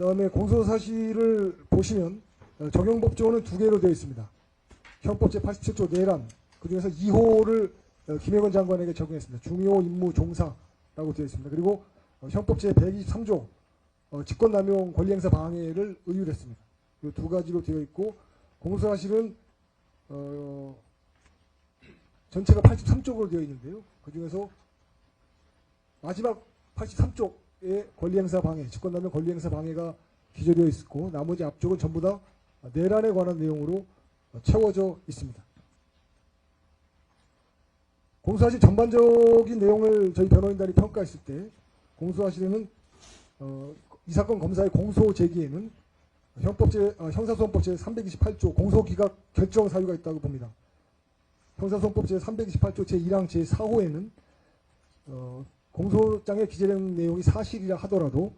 그다음에 공소사실을 보시면 적용법조는 두 개로 되어 있습니다. 형법 제87조 내란, 그중에서 2호를 김영건 장관에게 적용했습니다. 중요 임무 종사라고 되어 있습니다. 그리고 형법 제123조 직권남용 권리행사 방해를 의율했습니다. 이 두 가지로 되어 있고, 공소사실은 전체가 83쪽으로 되어 있는데요. 그중에서 마지막 83쪽에 권리행사 방해, 직권남용 권리행사 방해가 기재되어 있고, 나머지 앞쪽은 전부 다 내란에 관한 내용으로 채워져 있습니다. 공소사실 전반적인 내용을 저희 변호인단이 평가했을 때, 공소사실에는 이 사건 검사의 공소 제기에는 형사소송법 제328조 공소기각 결정 사유가 있다고 봅니다. 형사소송법 제328조 제1항 제4호에는 공소장에 기재된 내용이 사실이라 하더라도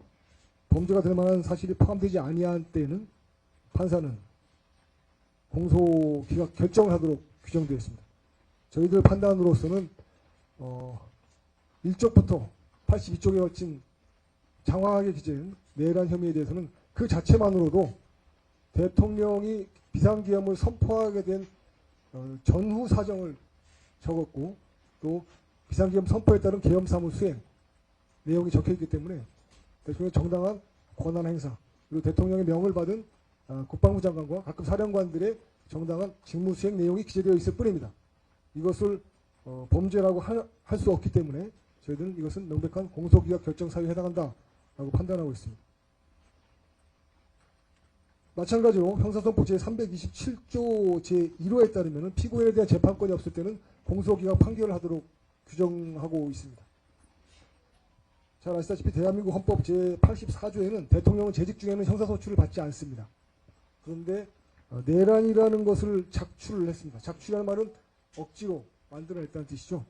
범죄가 될 만한 사실이 포함되지 아니한 때에는 판사는 공소기각 결정을 하도록 규정되어 있습니다. 저희들 판단으로서는 1쪽부터 82쪽에 걸친 장황하게 기재된 내란 혐의에 대해서는 그 자체만으로도 대통령이 비상기염을 선포하게 된 전후 사정을 적었고, 또 비상기염 선포에 따른 계엄사무 수행 내용이 적혀있기 때문에 대통령의 정당한 권한 행사, 그리고 대통령의 명을 받은 국방부 장관과 각급 사령관들의 정당한 직무 수행 내용이 기재되어 있을 뿐입니다. 이것을 범죄라고 할 수 없기 때문에 저희들은 이것은 명백한 공소기각 결정 사유에 해당한다라고 판단하고 있습니다. 마찬가지로 형사소송법 제327조 제1호에 따르면 피고인에 대한 재판권이 없을 때는 공소기각 판결을 하도록 규정하고 있습니다. 잘 아시다시피 대한민국 헌법 제84조에는 대통령은 재직 중에는 형사소추를 받지 않습니다. 그런데 내란이라는 것을 작출을 했습니다. 작출이라는 말은 억지로 만들어냈다는 뜻이죠.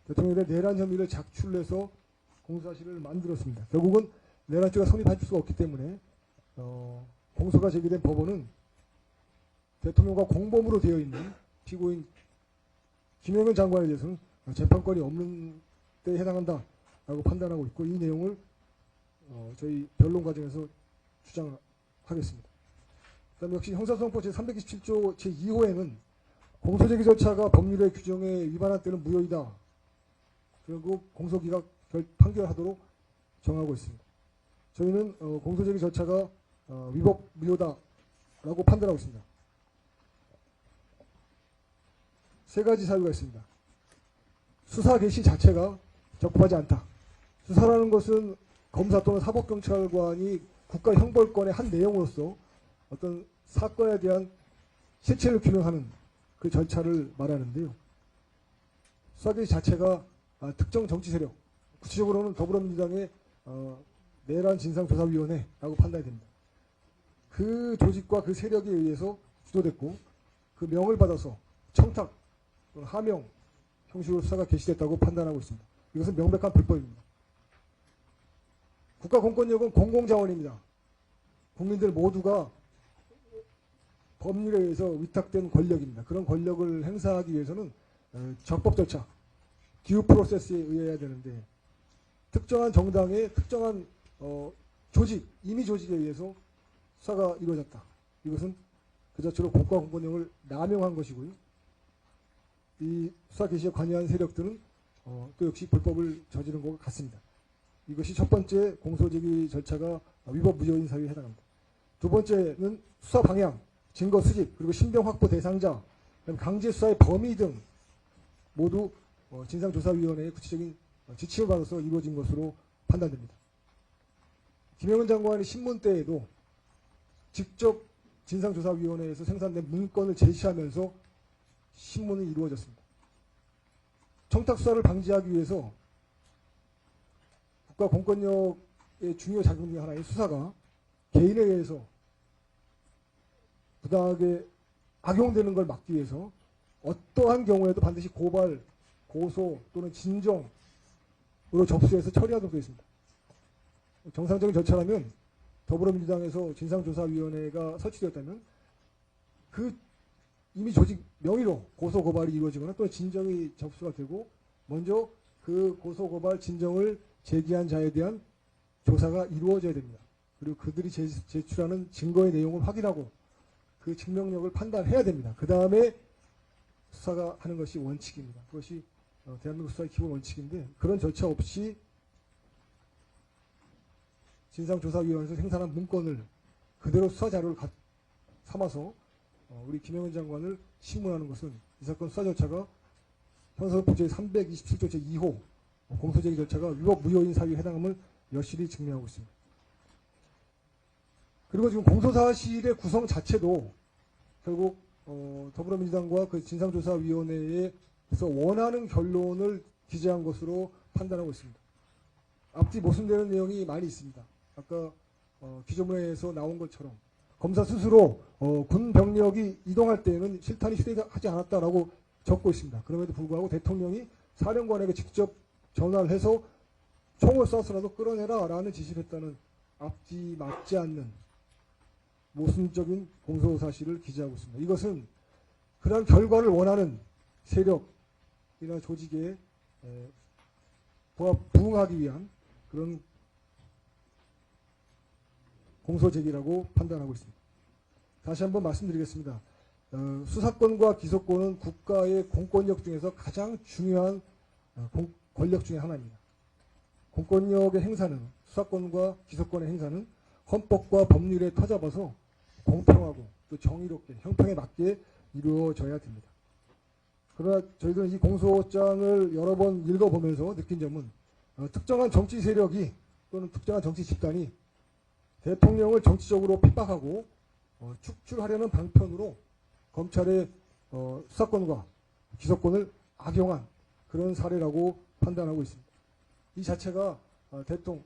대통령의 내란 혐의를 작출해서 공소사실을 만들었습니다. 결국은 내란죄가 성립할 수가 없기 때문에 공소가 제기된 법원은 대통령과 공범으로 되어 있는 피고인 김영건 장관에 대해서는 재판권이 없는 데 해당한다라고 판단하고 있고, 이 내용을 저희 변론 과정에서 주장하겠습니다. 그다음에 역시 형사소송법 제327조 제2호에는 공소제기 절차가 법률의 규정에 위반한 때는 무효이다. 그리고 공소기각 판결하도록 정하고 있습니다. 저희는 공소제기 절차가 위법 무효다라고 판단하고 있습니다. 세 가지 사유가 있습니다. 수사 개시 자체가 적법하지 않다. 수사라는 것은 검사 또는 사법경찰관이 국가형벌권의 한 내용으로서 어떤 사건에 대한 실체를 규명하는 그 절차를 말하는데요. 수사 개시 자체가 특정 정치 세력, 구체적으로는 더불어민주당의 내란 진상조사위원회라고 판단이 됩니다. 그 조직과 그 세력에 의해서 주도됐고, 그 명을 받아서 청탁 또는 하명 형식으로 수사가 개시됐다고 판단하고 있습니다. 이것은 명백한 불법입니다. 국가 공권력은 공공자원입니다. 국민들 모두가 법률에 의해서 위탁된 권력입니다. 그런 권력을 행사하기 위해서는 적법 절차, 듀 프로세스에 의해야 되는데, 특정한 정당의 특정한 조직, 임의 조직에 의해서 수사가 이루어졌다. 이것은 그 자체로 국가 공권력을 남용한 것이고요. 이 수사 개시에 관여한 세력들은 또 역시 불법을 저지른 것 같습니다. 이것이 첫 번째 공소제기 절차가 위법 무효인 사유에 해당합니다. 두 번째는 수사 방향, 증거 수집, 그리고 신병 확보 대상자, 강제 수사의 범위 등 모두 진상조사위원회의 구체적인 지침을 받아서 이루어진 것으로 판단됩니다. 김영건 장관이 신문 때에도 직접 진상조사위원회에서 생산된 문건을 제시하면서 신문이 이루어졌습니다. 청탁수사를 방지하기 위해서 국가 공권력의 중요 작용 중 하나인 수사가 개인에 의해서 부당하게 악용되는 걸 막기 위해서 어떠한 경우에도 반드시 고발, 고소 또는 진정으로 접수해서 처리하도록 되어 있습니다. 정상적인 절차라면 더불어민주당에서 진상조사위원회가 설치되었다면 그 이미 조직 명의로 고소고발이 이루어지거나 또는 진정이 접수가 되고 먼저 그 고소고발 진정을 제기한 자에 대한 조사가 이루어져야 됩니다. 그리고 그들이 제출하는 증거의 내용을 확인하고 그 증명력을 판단해야 됩니다. 그 다음에 수사가 하는 것이 원칙입니다. 그것이 대한민국 수사의 기본 원칙인데 그런 절차 없이 진상조사위원회에서 생산한 문건을 그대로 수사 자료를 삼아서 우리 김영현 장관을 신문하는 것은 이 사건 수사 절차가 형사소송법 제327조 제2호 공소제기 절차가 위법 무효인 사유에 해당함을 여실히 증명하고 있습니다. 그리고 지금 공소사실의 구성 자체도 결국 더불어민주당과 그 진상조사위원회에서 원하는 결론을 기재한 것으로 판단하고 있습니다. 앞뒤 모순되는 내용이 많이 있습니다. 아까 기조문에서 나온 것처럼 검사 스스로 군 병력이 이동할 때에는 실탄이 휴대하지 않았다라고 적고 있습니다. 그럼에도 불구하고 대통령이 사령관에게 직접 전화를 해서 총을 쏴서라도 끌어내라 라는 지시를 했다는 앞뒤 맞지 않는 모순적인 공소사실을 기재하고 있습니다. 이것은 그러한 결과를 원하는 세력이나 조직에 부응하기 위한 그런 공소제기라고 판단하고 있습니다. 다시 한번 말씀드리겠습니다. 수사권과 기소권은 국가의 공권력 중에서 가장 중요한 권력 중에 하나입니다. 공권력의 행사는 수사권과 기소권의 행사는 헌법과 법률에 터잡아서 공평하고 또 정의롭게 형평에 맞게 이루어져야 됩니다. 그러나 저희들은 이 공소장을 여러 번 읽어보면서 느낀 점은 특정한 정치 세력이 또는 특정한 정치 집단이 대통령을 정치적으로 핍박하고 축출하려는 방편으로 검찰의 수사권과 기소권을 악용한 그런 사례라고 판단하고 있습니다. 이 자체가 대통령,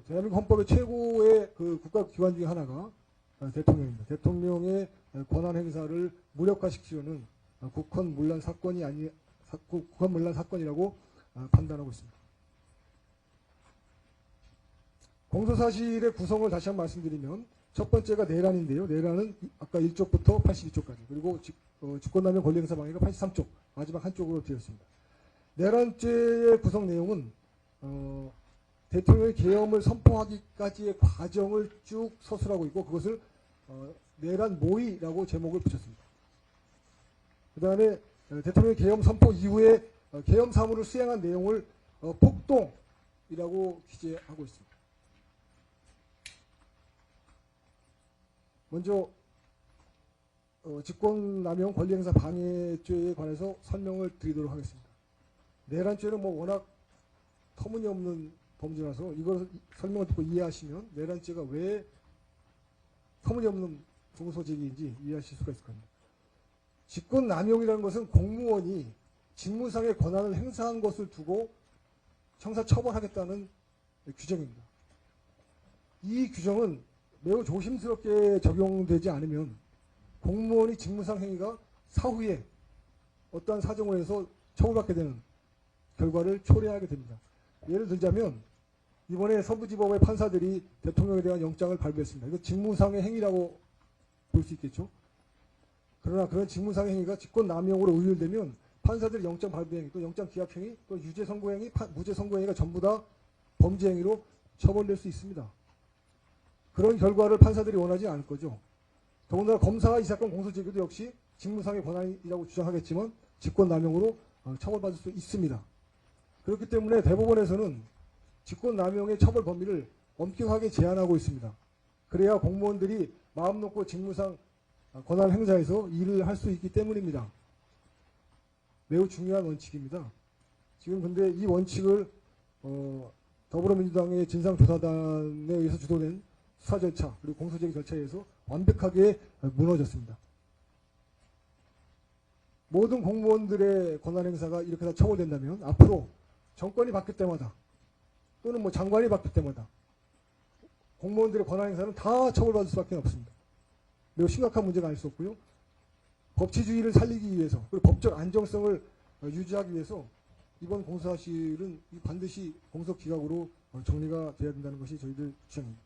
대한민국 헌법의 최고의 그 국가기관 중에 하나가 대통령입니다. 대통령의 권한 행사를 무력화시키려는 국헌문란 사건이라고 판단하고 있습니다. 공소사실의 구성을 다시 한번 말씀드리면 첫 번째가 내란인데요. 내란은 아까 1쪽부터 82쪽까지 그리고 주권남용 권리행사 방해가 83쪽 마지막 한쪽으로 되어 있습니다. 내란죄의 구성 내용은 대통령의 계엄을 선포하기까지의 과정을 쭉 서술하고 있고 그것을 내란 모의라고 제목을 붙였습니다. 그 다음에 대통령의 계엄 선포 이후에 계엄 사무를 수행한 내용을 폭동이라고 기재하고 있습니다. 먼저 직권남용 권리행사 방해죄에 관해서 설명을 드리도록 하겠습니다. 내란죄는 워낙 터무니없는 범죄라서 이걸 설명을 듣고 이해하시면 내란죄가 왜 터무니없는 공소제기인지 이해하실 수가 있을 겁니다. 직권남용이라는 것은 공무원이 직무상의 권한을 행사한 것을 두고 형사처벌하겠다는 규정입니다. 이 규정은 매우 조심스럽게 적용되지 않으면 공무원이 직무상 행위가 사후에 어떠한 사정으로 해서 처벌받게 되는 결과를 초래하게 됩니다. 예를 들자면 이번에 서부지법의 판사들이 대통령에 대한 영장을 발부했습니다. 이거 직무상의 행위라고 볼 수 있겠죠. 그러나 그런 직무상의 행위가 직권남용으로 의율되면 판사들의 영장 발부행위, 또 영장 기각행위, 또 유죄 선고행위, 무죄 선고행위가 전부 다 범죄 행위로 처벌될 수 있습니다. 그런 결과를 판사들이 원하지 않을 거죠. 더군다나 검사가 이 사건 공소제기도 역시 직무상의 권한이라고 주장하겠지만 직권남용으로 처벌받을 수 있습니다. 그렇기 때문에 대법원에서는 직권남용의 처벌 범위를 엄격하게 제한하고 있습니다. 그래야 공무원들이 마음 놓고 직무상 권한 행사에서 일을 할 수 있기 때문입니다. 매우 중요한 원칙입니다. 지금 근데 이 원칙을 더불어민주당의 진상조사단에 의해서 주도된 수사 절차 그리고 공소제기 절차에 의해서 완벽하게 무너졌습니다. 모든 공무원들의 권한 행사가 이렇게 다 처벌된다면 앞으로 정권이 바뀔 때마다 또는 장관이 바뀔 때마다 공무원들의 권한 행사는 다 처벌받을 수밖에 없습니다. 매우 심각한 문제가 아닐 수 없고요. 법치주의를 살리기 위해서 그리고 법적 안정성을 유지하기 위해서 이번 공소사실은 반드시 공소기각으로 정리가 돼야 된다는 것이 저희들 주장입니다.